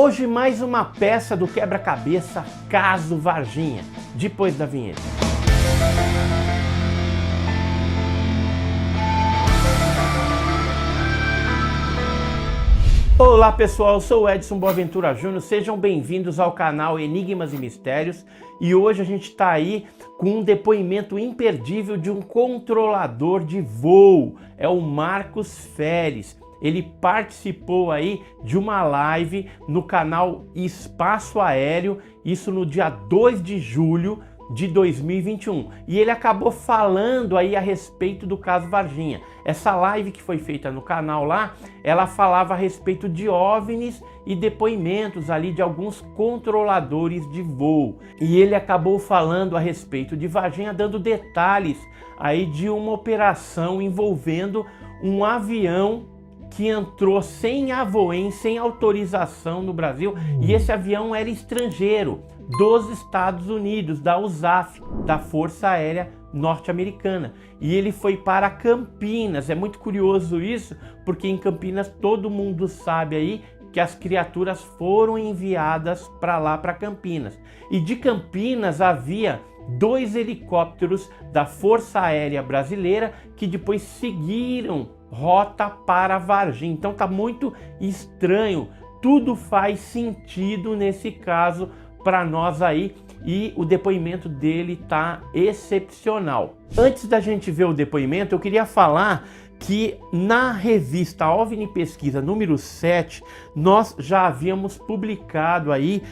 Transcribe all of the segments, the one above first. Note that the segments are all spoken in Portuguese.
Hoje mais uma peça do quebra-cabeça Caso Varginha, depois da vinheta. Olá pessoal, eu sou o Edson Boaventura Júnior, sejam bem-vindos ao canal Enigmas e Mistérios e hoje a gente está aí com um depoimento imperdível de um controlador de voo, é o Marcos Feres. Ele participou aí de uma live no canal Espaço Aéreo, isso no dia 2 de julho de 2021. E ele acabou falando aí a respeito do caso Varginha. Essa live que foi feita no canal lá, ela falava a respeito de OVNIs e depoimentos ali de alguns controladores de voo. E ele acabou falando a respeito de Varginha, dando detalhes aí de uma operação envolvendo um avião que entrou sem avoen, sem autorização no Brasil, e esse avião era estrangeiro, dos Estados Unidos, da USAF, da Força Aérea Norte-Americana. E ele foi para Campinas. É muito curioso isso, porque em Campinas todo mundo sabe aí que as criaturas foram enviadas para lá, para Campinas. E de Campinas havia 2 helicópteros da Força Aérea Brasileira que depois seguiram rota para Varginha. Então tá muito estranho, tudo faz sentido nesse caso para nós aí e o depoimento dele tá excepcional. Antes da gente ver o depoimento, eu queria falar que na revista OVNI Pesquisa número 7, nós já havíamos publicado aí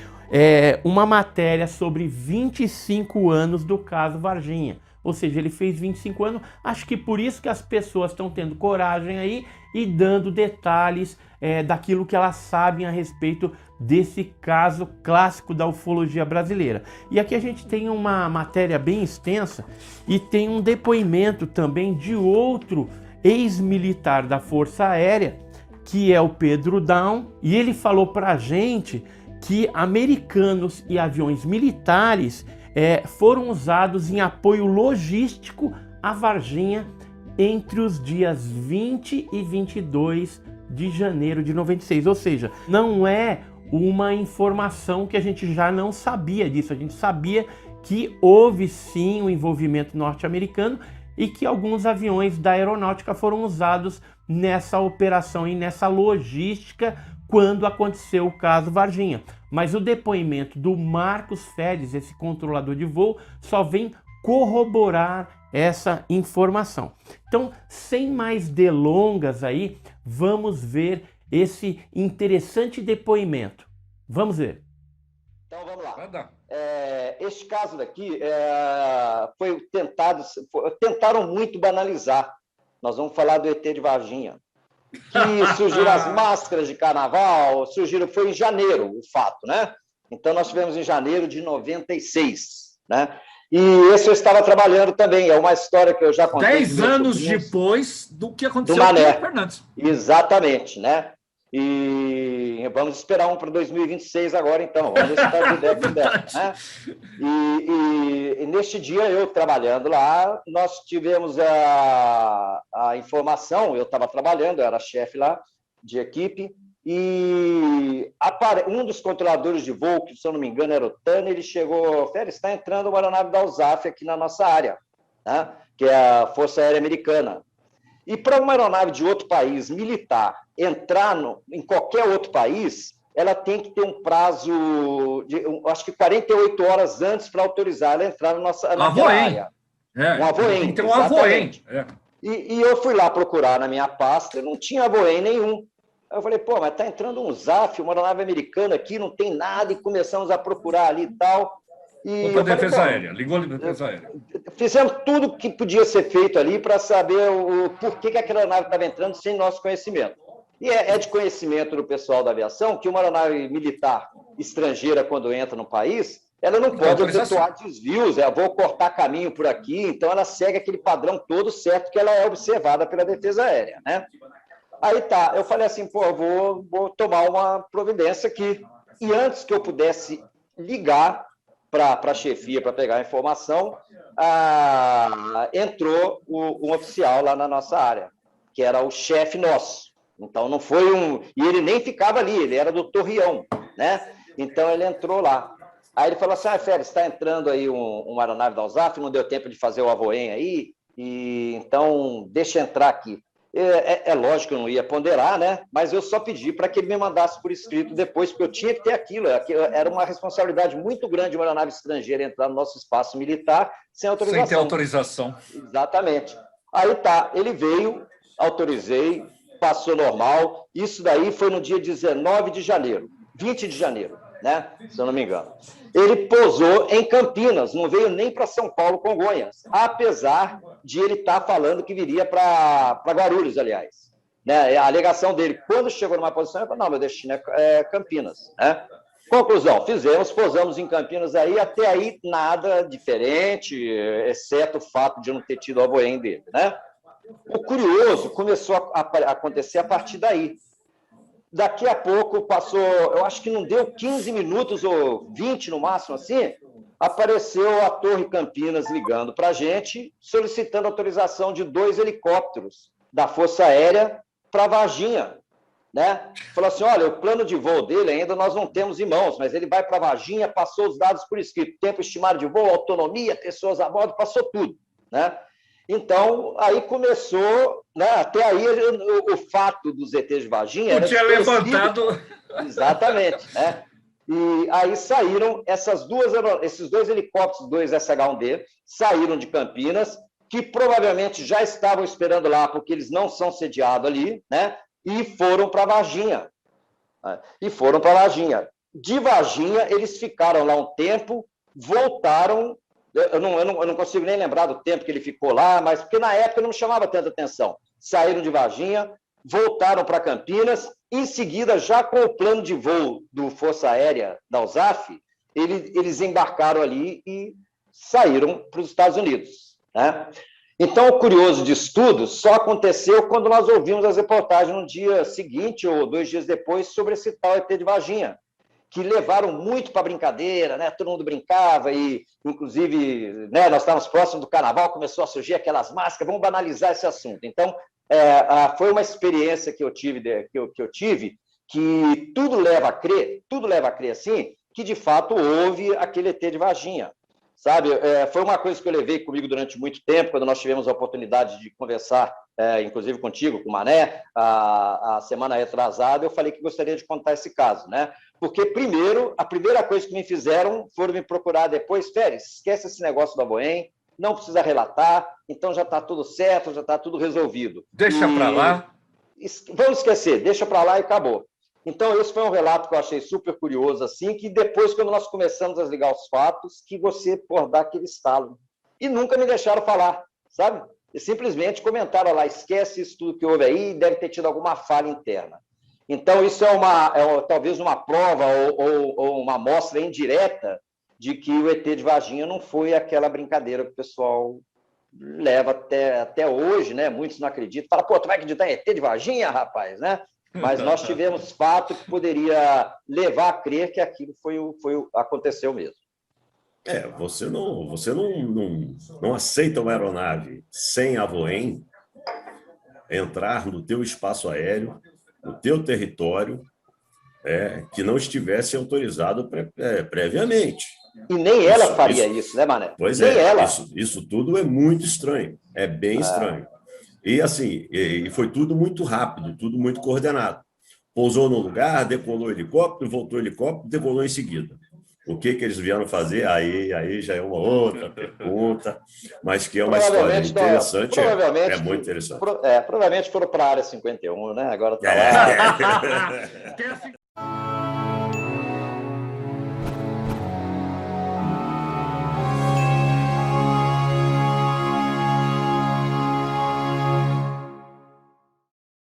uma matéria sobre 25 anos do caso Varginha. Ou seja, ele fez 25 anos, acho que por isso que as pessoas estão tendo coragem aí e dando detalhes daquilo que elas sabem a respeito desse caso clássico da ufologia brasileira. E aqui a gente tem uma matéria bem extensa e tem um depoimento também de outro ex-militar da Força Aérea, que é o Pedro Down, e ele falou pra gente que americanos e aviões militares foram usados em apoio logístico a Varginha entre os dias 20 e 22 de janeiro de 96. Ou seja, não é uma informação que a gente já não sabia disso. A gente sabia que houve sim o envolvimento norte-americano e que alguns aviões da aeronáutica foram usados nessa operação e nessa logística quando aconteceu o caso Varginha. Mas o depoimento do Marcos Feres, esse controlador de voo, só vem corroborar essa informação. Então, sem mais delongas aí, vamos ver esse interessante depoimento. Vamos ver. Então, vamos lá. Nada. Este caso daqui tentaram muito banalizar. Nós vamos falar do ET de Varginha. Que surgiram as máscaras de carnaval, foi em janeiro o fato, né? Então, nós tivemos em janeiro de 96, né? E esse eu estava trabalhando também, é uma história que eu já contei. 10 anos depois do que aconteceu do Mané. com o Fernandes. Exatamente, né? E vamos esperar um para 2026 agora, então. Vamos ver se está tudo dentro, né? E neste dia, eu trabalhando lá, nós tivemos a informação, eu estava trabalhando, eu era chefe lá de equipe, e um dos controladores de voo, que se eu não me engano era o Tânia, ele chegou, Félix, está entrando uma aeronave da USAF aqui na nossa área, né? Que é a Força Aérea Americana. E para uma aeronave de outro país militar entrar em qualquer outro país, ela tem que ter um prazo de, acho que 48 horas antes para autorizar ela a entrar na nossa área. Um avoen. Tem que ter um avoen. E eu fui lá procurar na minha pasta, não tinha avoen nenhum. Aí eu falei, pô, mas está entrando um ZAF, uma aeronave americana aqui, não tem nada, e começamos a procurar ali e tal. Ligou a Defesa Aérea. Fizemos tudo que podia ser feito ali para saber o porquê que aquela aeronave estava entrando sem nosso conhecimento. E é de conhecimento do pessoal da aviação que uma aeronave militar estrangeira, quando entra no país, ela não pode efetuar desvios, vou cortar caminho por aqui, então ela segue aquele padrão todo certo que ela é observada pela Defesa Aérea, né? Aí tá, eu falei assim, pô, vou tomar uma providência aqui. E antes que eu pudesse ligar para a chefia para pegar a informação, entrou um oficial lá na nossa área, que era o chefe nosso. Então, não foi um... E ele nem ficava ali, ele era do Torreão. né? Então ele entrou lá. Aí ele falou assim, Félix, está entrando aí uma aeronave da USAF, não deu tempo de fazer o avoen aí, e então deixa entrar aqui. É lógico que eu não ia ponderar, né? Mas eu só pedi para que ele me mandasse por escrito depois, porque eu tinha que ter aquilo. Era uma responsabilidade muito grande de uma aeronave estrangeira entrar no nosso espaço militar sem autorização. Sem ter autorização. Exatamente. Aí tá, ele veio, autorizei, passou normal. Isso daí foi no dia 19 de janeiro, 20 de janeiro, né? Se eu não me engano. Ele pousou em Campinas, não veio nem para São Paulo, Congonhas, apesar de ele estar falando que viria para Guarulhos, aliás. Né? A alegação dele, quando chegou numa posição, ele falou, não, meu destino é Campinas. Né? Conclusão, pousamos em Campinas aí, até aí nada diferente, exceto o fato de eu não ter tido o avoen dele. Né? O curioso começou a acontecer a partir daí. Daqui a pouco passou, eu acho que não deu 15 minutos ou 20 no máximo, assim, apareceu a Torre Campinas ligando para a gente, solicitando autorização de 2 helicópteros da Força Aérea para Varginha. Né? Falou assim, olha, o plano de voo dele ainda nós não temos em mãos, mas ele vai para Varginha, passou os dados por escrito, tempo estimado de voo, autonomia, pessoas a bordo, passou tudo. Né? Então, aí começou, né, até aí o fato dos ETs de Varginha... Eu tinha levantado... Exatamente, né? E aí saíram esses 2 helicópteros, 2 SH-1D, saíram de Campinas, que provavelmente já estavam esperando lá, porque eles não são sediados ali, né? E foram para Varginha. De Varginha, eles ficaram lá um tempo, voltaram... Eu não consigo nem lembrar do tempo que ele ficou lá, mas porque na época não me chamava tanta atenção. Saíram de Varginha, voltaram para Campinas, em seguida, já com o plano de voo do Força Aérea da USAF, eles embarcaram ali e saíram para os Estados Unidos. Né? Então, o curioso disso tudo só aconteceu quando nós ouvimos as reportagens no dia seguinte ou 2 dias depois sobre esse tal ET de Varginha, que levaram muito para brincadeira, né? Todo mundo brincava e, inclusive, né, nós estávamos próximos do Carnaval, começou a surgir aquelas máscaras, vamos banalizar esse assunto. Então, foi uma experiência que eu tive, que tudo leva a crer, assim, que de fato houve aquele ET de Varginha. Sabe? Foi uma coisa que eu levei comigo durante muito tempo, quando nós tivemos a oportunidade de conversar, inclusive contigo, com o Mané, a semana retrasada, eu falei que gostaria de contar esse caso, né? Porque, primeiro, a primeira coisa que me fizeram foram me procurar depois, Félix, esquece esse negócio do avoen, não precisa relatar, então já está tudo certo, já está tudo resolvido. Deixa para lá. Vamos esquecer, deixa para lá e acabou. Então, esse foi um relato que eu achei super curioso, assim, que depois, quando nós começamos a ligar os fatos, que você, dá aquele estalo. E nunca me deixaram falar, sabe? E simplesmente comentaram lá, esquece isso tudo que houve aí, deve ter tido alguma falha interna. Então, isso talvez uma prova ou uma amostra indireta de que o ET de Varginha não foi aquela brincadeira que o pessoal leva até hoje, né? Muitos não acreditam. Fala, tu vai acreditar em ET de Varginha, rapaz, né? Mas nós tivemos fato que poderia levar a crer que aquilo aconteceu mesmo. Você não aceita uma aeronave sem avoen entrar no teu espaço aéreo, no teu território, que não estivesse autorizado previamente. E nem ela faria isso, né, Mané? Pois nem ela. Isso tudo é muito estranho, é bem estranho. E assim, foi tudo muito rápido, tudo muito coordenado. Pousou no lugar, decolou o helicóptero, voltou o helicóptero, decolou em seguida. O que eles vieram fazer, aí já é uma outra pergunta, mas que é uma história interessante, é muito interessante. Provavelmente foram para a área 51, né? Agora está lá.